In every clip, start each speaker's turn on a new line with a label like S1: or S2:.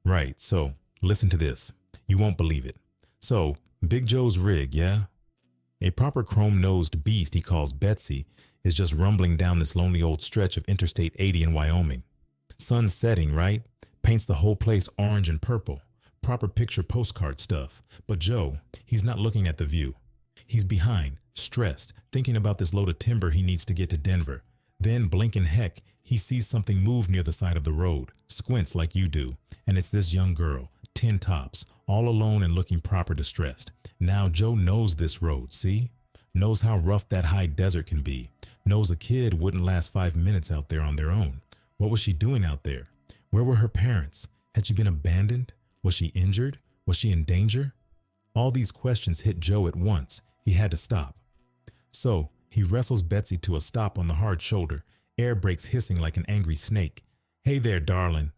S1: Right, so listen to this. You won't believe it. So, Big Joe's rig, yeah? A proper chrome-nosed beast he calls Betsy is just rumbling down this lonely old stretch of Interstate 80 in Wyoming. Sun setting, right? Paints the whole place orange and purple. Proper picture postcard stuff. But Joe, he's not looking at the view. He's behind, stressed, thinking about this load of timber he needs to get to Denver. Then, blinking heck, he sees something move near the side of the road, squints like you do, and it's this young girl, 10 tops, all alone and looking proper distressed. Now Joe knows this road, see? Knows how rough that high desert can be. Knows a kid wouldn't last 5 minutes out there on their own. What was she doing out there? Where were her parents? Had she been abandoned? Was she injured? Was she in danger? All these questions hit Joe at once. He had to stop. So, he wrestles Betsy to a stop on the hard shoulder, air brakes hissing like an angry snake. "Hey there, darling,"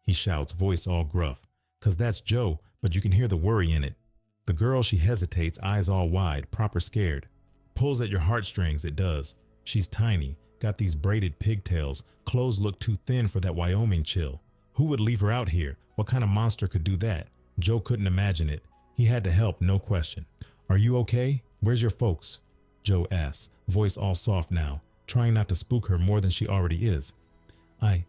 S1: he shouts, voice all gruff. 'Cause that's Joe, but you can hear the worry in it. The girl, she hesitates, eyes all wide, proper scared. Pulls at your heartstrings, it does. She's tiny, got these braided pigtails, clothes look too thin for that Wyoming chill. Who would leave her out here? What kind of monster could do that? Joe couldn't imagine it. He had to help, no question. "Are you okay? Where's your folks?" Joe asks, voice all soft now, trying not to spook her more than she already is. I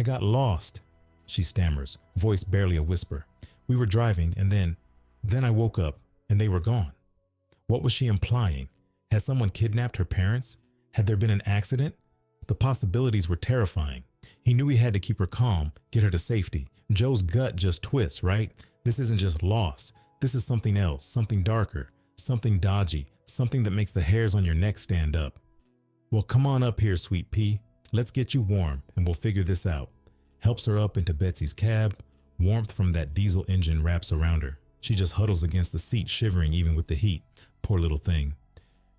S1: got lost," she stammers, voice barely a whisper. "We were driving and then I woke up and they were gone." What was she implying? Had someone kidnapped her parents? Had there been an accident? The possibilities were terrifying. He knew he had to keep her calm, get her to safety. Joe's gut just twists, right? This isn't just lost. This is something else, something darker, something dodgy, something that makes the hairs on your neck stand up. "Well, come on up here, sweet pea. Let's get you warm and we'll figure this out." Helps her up into Betsy's cab. Warmth from that diesel engine wraps around her. She just huddles against the seat, shivering even with the heat. Poor little thing.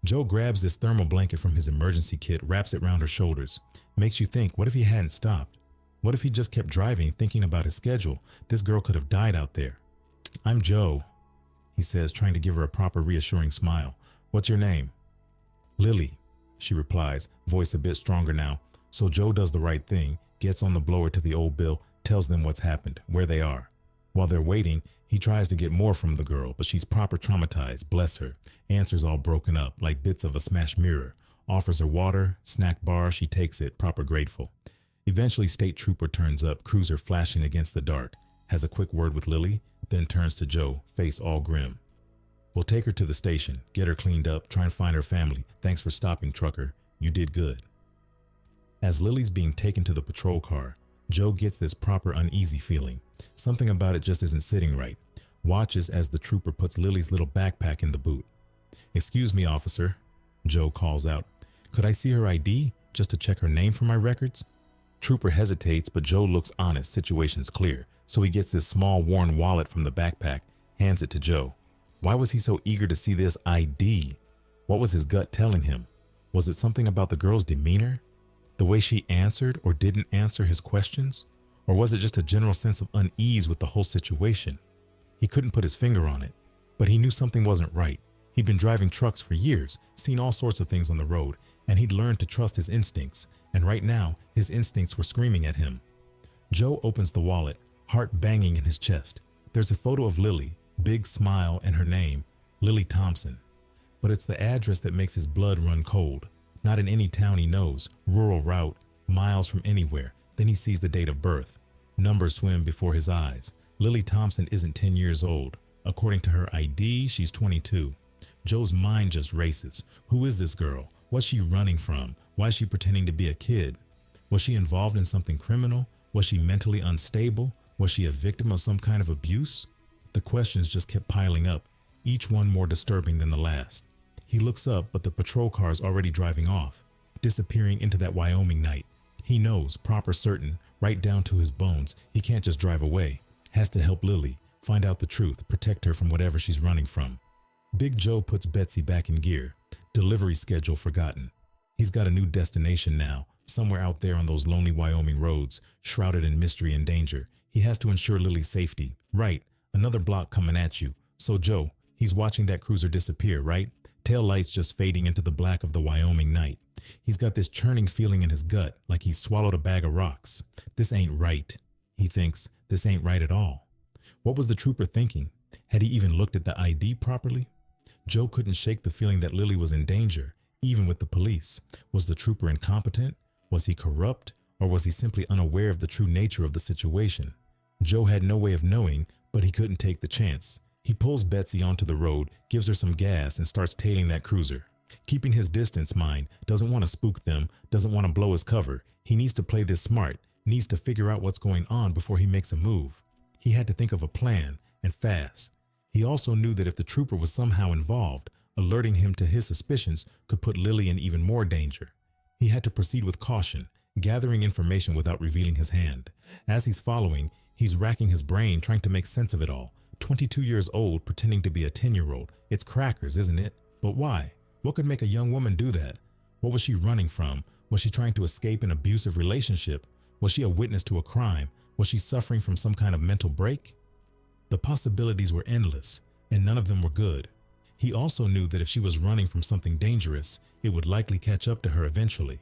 S1: Joe grabs this thermal blanket from his emergency kit, wraps it around her shoulders. Makes you think, what if he hadn't stopped? What if he just kept driving, thinking about his schedule? This girl could have died out there. "I'm Joe," he says, trying to give her a proper reassuring smile. "What's your name?" "Lily," she replies, voice a bit stronger now. So Joe does the right thing, gets on the blower to the old Bill, tells them what's happened, where they are. While they're waiting, he tries to get more from the girl, but she's proper traumatized, bless her. Answers all broken up, like bits of a smashed mirror. Offers her water, snack bar, she takes it, proper grateful. Eventually, state trooper turns up, cruiser flashing against the dark. Has a quick word with Lily, then turns to Joe, face all grim. "We'll take her to the station, get her cleaned up, try and find her family. Thanks for stopping, trucker. You did good." As Lily's being taken to the patrol car, Joe gets this proper uneasy feeling. Something about it just isn't sitting right. Watches as the trooper puts Lily's little backpack in the boot. "Excuse me, officer," Joe calls out. "Could I see her ID, just to check her name for my records?" Trooper hesitates, but Joe looks honest, situation's clear. So he gets this small worn wallet from the backpack, hands it to Joe. Why was he so eager to see this ID? What was his gut telling him? Was it something about the girl's demeanor? The way she answered or didn't answer his questions? Or was it just a general sense of unease with the whole situation? He couldn't put his finger on it, but he knew something wasn't right. He'd been driving trucks for years, seen all sorts of things on the road, and he'd learned to trust his instincts, and right now, his instincts were screaming at him. Joe opens the wallet, heart banging in his chest. There's a photo of Lily, big smile, and her name, Lily Thompson. But it's the address that makes his blood run cold. Not in any town he knows, rural route, miles from anywhere. Then he sees the date of birth. Numbers swim before his eyes. Lily Thompson isn't 10 years old. According to her ID, she's 22. Joe's mind just races. Who is this girl? What's she running from? Why is she pretending to be a kid? Was she involved in something criminal? Was she mentally unstable? Was she a victim of some kind of abuse? The questions just kept piling up, each one more disturbing than the last. He looks up, but the patrol car is already driving off, disappearing into that Wyoming night. He knows, proper certain, right down to his bones, he can't just drive away. Has to help Lily, find out the truth, protect her from whatever she's running from. Big Joe puts Betsy back in gear. Delivery schedule forgotten. He's got a new destination now, somewhere out there on those lonely Wyoming roads, shrouded in mystery and danger. He has to ensure Lily's safety. Right, another block coming at you. So Joe, he's watching that cruiser disappear, right? Tail lights just fading into the black of the Wyoming night. He's got this churning feeling in his gut, like he's swallowed a bag of rocks. This ain't right, he thinks. This ain't right at all. What was the trooper thinking? Had he even looked at the ID properly? Joe couldn't shake the feeling that Lily was in danger, even with the police. Was the trooper incompetent? Was he corrupt? Or was he simply unaware of the true nature of the situation? Joe had no way of knowing, but he couldn't take the chance. He pulls Betsy onto the road, gives her some gas, and starts tailing that cruiser. Keeping his distance, mind, doesn't want to spook them, doesn't want to blow his cover. He needs to play this smart, needs to figure out what's going on before he makes a move. He had to think of a plan, and fast. He also knew that if the trooper was somehow involved, alerting him to his suspicions could put Lily in even more danger. He had to proceed with caution, gathering information without revealing his hand. As he's following, he's racking his brain trying to make sense of it all. 22 years old pretending to be a 10-year-old. It's crackers, isn't it? But why? What could make a young woman do that? What was she running from? Was she trying to escape an abusive relationship? Was she a witness to a crime? Was she suffering from some kind of mental break? The possibilities were endless, and none of them were good. He also knew that if she was running from something dangerous, it would likely catch up to her eventually.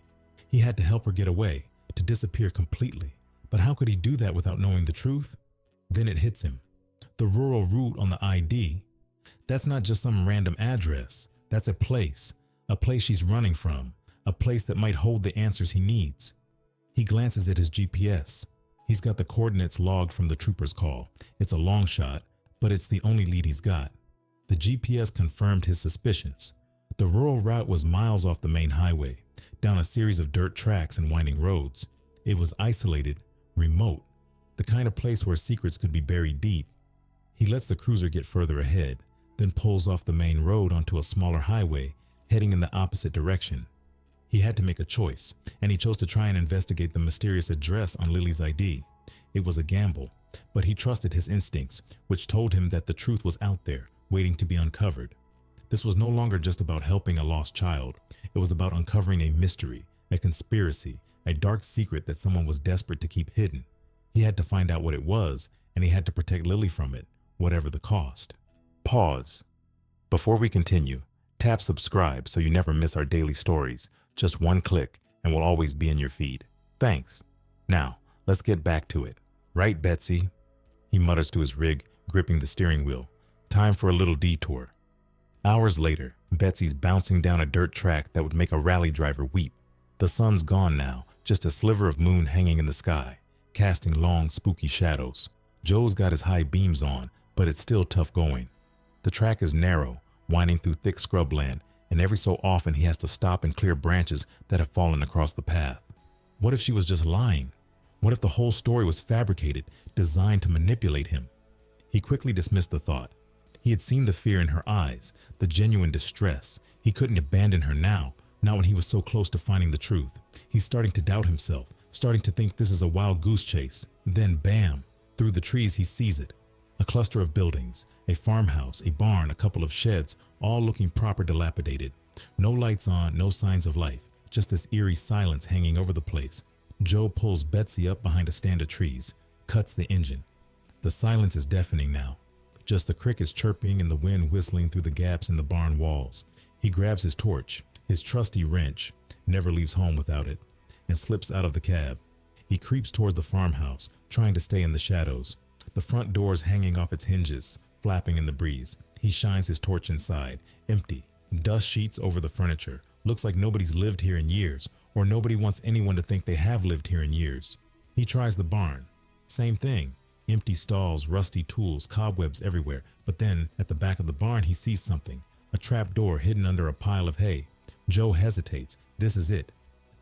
S1: He had to help her get away, to disappear completely. But how could he do that without knowing the truth? Then it hits him. The rural route on the ID, that's not just some random address. That's a place she's running from, a place that might hold the answers he needs. He glances at his GPS. He's got the coordinates logged from the trooper's call. It's a long shot, but it's the only lead he's got. The GPS confirmed his suspicions. The rural route was miles off the main highway, down a series of dirt tracks and winding roads. It was isolated, remote, the kind of place where secrets could be buried deep. He lets the cruiser get further ahead, then pulls off the main road onto a smaller highway, heading in the opposite direction. He had to make a choice, and he chose to try and investigate the mysterious address on Lily's ID. It was a gamble, but he trusted his instincts, which told him that the truth was out there, waiting to be uncovered. This was no longer just about helping a lost child. It was about uncovering a mystery, a conspiracy, a dark secret that someone was desperate to keep hidden. He had to find out what it was, and he had to protect Lily from it, whatever the cost. Pause. Before we continue, tap subscribe so you never miss our daily stories. Just one click and we'll always be in your feed. Thanks. Now, let's get back to it. Right, Betsy? He mutters to his rig, gripping the steering wheel. Time for a little detour. Hours later, Betsy's bouncing down a dirt track that would make a rally driver weep. The sun's gone now, just a sliver of moon hanging in the sky, casting long, spooky shadows. Joe's got his high beams on, but it's still tough going. The track is narrow, winding through thick scrubland, and every so often he has to stop and clear branches that have fallen across the path. What if she was just lying? What if the whole story was fabricated, designed to manipulate him? He quickly dismissed the thought. He had seen the fear in her eyes, the genuine distress. He couldn't abandon her now, not when he was so close to finding the truth. He's starting to doubt himself, starting to think this is a wild goose chase. Then bam, through the trees he sees it. A cluster of buildings, a farmhouse, a barn, a couple of sheds, all looking proper dilapidated. No lights on, no signs of life, just this eerie silence hanging over the place. Joe pulls Betsy up behind a stand of trees, cuts the engine. The silence is deafening now. Just the crickets chirping and the wind whistling through the gaps in the barn walls. He grabs his torch, his trusty wrench, never leaves home without it, and slips out of the cab. He creeps towards the farmhouse, trying to stay in the shadows. The front door's hanging off its hinges, flapping in the breeze. He shines his torch inside, empty. Dust sheets over the furniture. Looks like nobody's lived here in years, or nobody wants anyone to think they have lived here in years. He tries the barn. Same thing. Empty stalls, rusty tools, cobwebs everywhere. But then, at the back of the barn, he sees something. A trap door hidden under a pile of hay. Joe hesitates. This is it.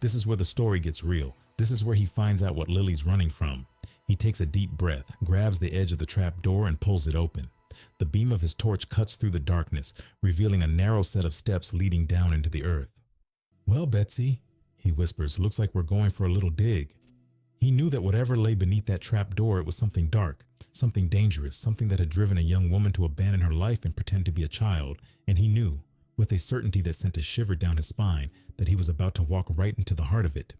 S1: This is where the story gets real. This is where he finds out what Lily's running from. He takes a deep breath, grabs the edge of the trap door and pulls it open. The beam of his torch cuts through the darkness, revealing a narrow set of steps leading down into the earth. "Well, Betsy," he whispers, "looks like we're going for a little dig." He knew that whatever lay beneath that trap door, it was something dark, something dangerous, something that had driven a young woman to abandon her life and pretend to be a child. And he knew, with a certainty that sent a shiver down his spine, that he was about to walk right into the heart of it.